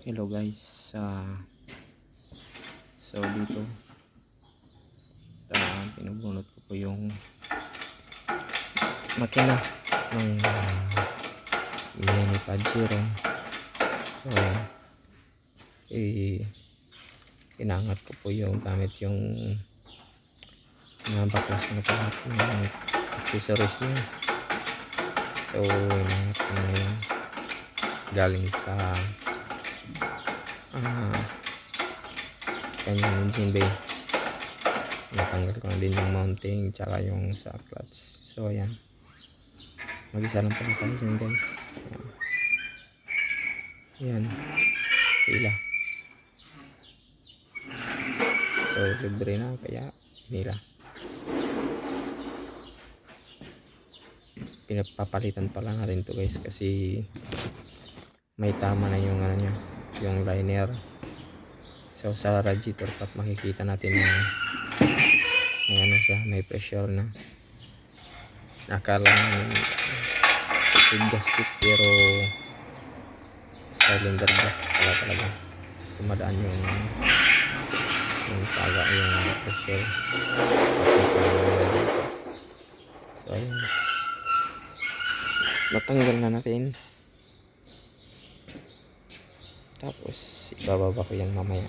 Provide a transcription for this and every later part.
Hello guys, so dito pinubunot ko po yung makina ng mini Pajero. So inangat ko po yung gamit yung mga baklas na lahat ng accessories niya. So inangat ko na yun galing sa kanyang engine bay. Natanggal ko na din yung mounting tsaka yung sa clutch. So ayan, mag-isa lang pala tayo dyan guys. Ayan, pila. So libre na kaya nila pinapapalitan pala natin to guys, kasi may tama na yung ano niya, yung liner. So sa radiator cap makikita natin na may ano siya, may pressure na. Akala namin yung gasket pero cylinder block pala talaga. Tumadaan yung taga yung pressure. So ayun, natanggal na natin. Tapos ibababa ko yan mamaya.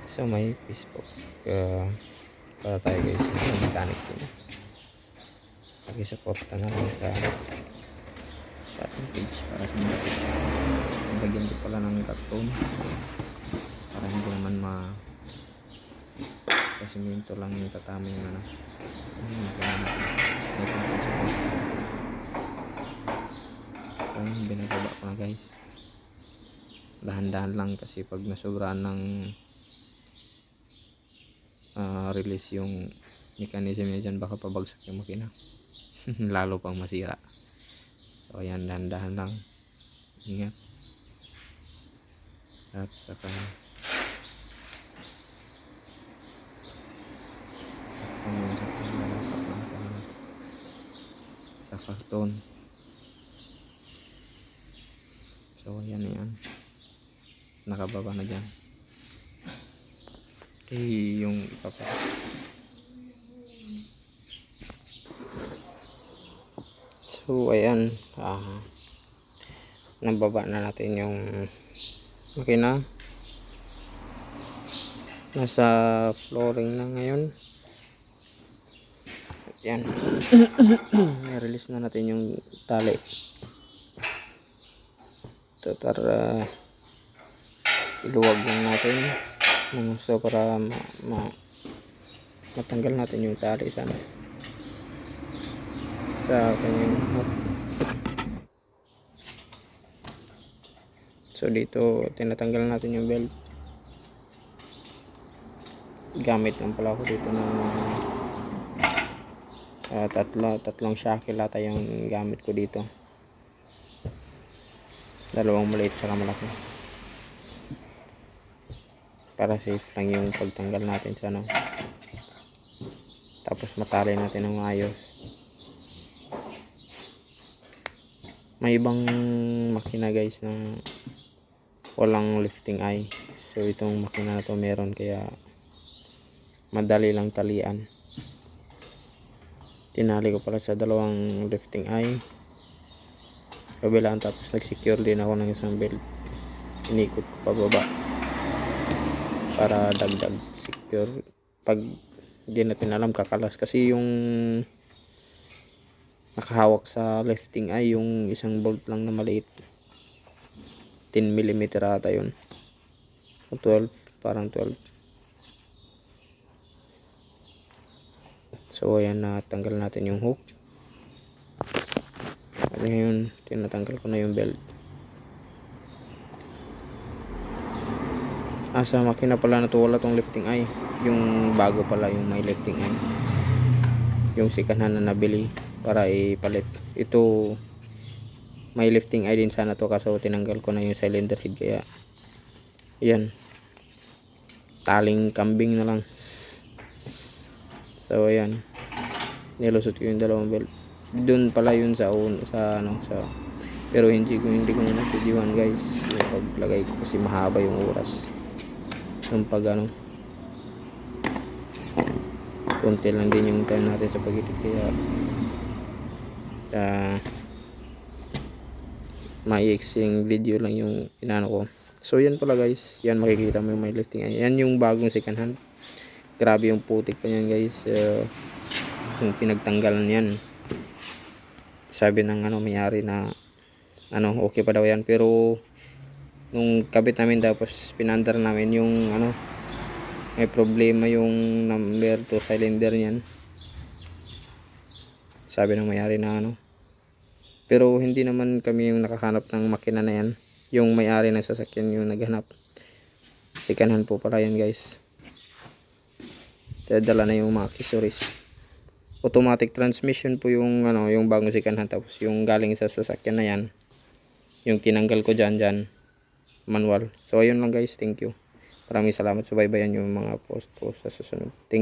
So may Facebook para tayo guys yung mechanic din. Pag-supporta na lang sa ating page para sa mga page. Lagyan ko pala ng karton para hindi naman sa simento lang yung tatama yung ano. So binababa ko na guys. Dahan-dahan lang kasi pag nasobrahan ng release yung mechanism niya dyan, baka pabagsak yung makina. Lalo pang masira. So ayan, dahan-dahan lang, ingat. At saka sa karton. So ayan, nakababa na dyan. Yung ipapa so ayan, nababa na natin yung makina. Nasa flooring na ngayon. Ayan. I-release na natin yung tali ito para iluwag lang natin ng gusto para matanggal natin yung tali sana sa kanyang hook. So dito tinatanggal natin yung belt. Gamit lang pala ako dito ng tatlong shackle ata yung gamit ko dito. Dalawang maliit saka malaki para safe lang yung pagtanggal natin sa ano. Tapos matali natin ng ayos. May ibang makina guys na walang lifting eye. So itong makina na to meron, kaya madali lang talian. Tinali ko pala sa dalawang lifting eye kabilaan, tapos nag-secure din ako ng isang belt. Inikot ko pababa para dagdag secure. Pag hindi natin alam, kakalas kasi yung nakahawak sa lifting eye, yung isang bolt lang na maliit, 10mm ata yun, 12, parang 12. So ayan, natanggal natin yung hook. At ngayon tinatanggal ko na yung belt. Sa makina pala na to wala tong lifting eye. Yung bago pala yung may lifting eye, yung sikanan na nabili para ipalit. Ito may lifting eye din sana to, kaso tinanggal ko na yung cylinder head, kaya yan, taling kambing na lang. So ayan, nilusot ko yung dalawang belt. Doon pala yun sa pero hindi ko na na-videoan guys yung paglagay ko kasi mahaba yung oras yung konti lang din yung time natin sa pag-edit, kaya maiiksing video lang yung inano ko. So yan pala guys, yan makikita mo yung my lifting ay yan yung bagong second hand. Grabe yung putik pa yan guys, yung pinagtanggalan yan. Sabi ng may-ari na okay pa daw yan, pero nung kabit namin tapos pinandar namin yung may problema yung number 2 cylinder niyan. Sabi ng may-ari na pero hindi naman kami yung nakahanap ng makina na yan, yung may-ari ng sasakyan yung naghanap. Second hand po pala yan guys. Dala na yung mga accessories. Automatic transmission po yung yung bagong second hand, tapos yung galing sa sasakyan na yan yung tinanggal ko dyan manual. So ayun lang guys, thank you, maraming salamat, subaybayan yung mga post ko sa susunod. Thank you.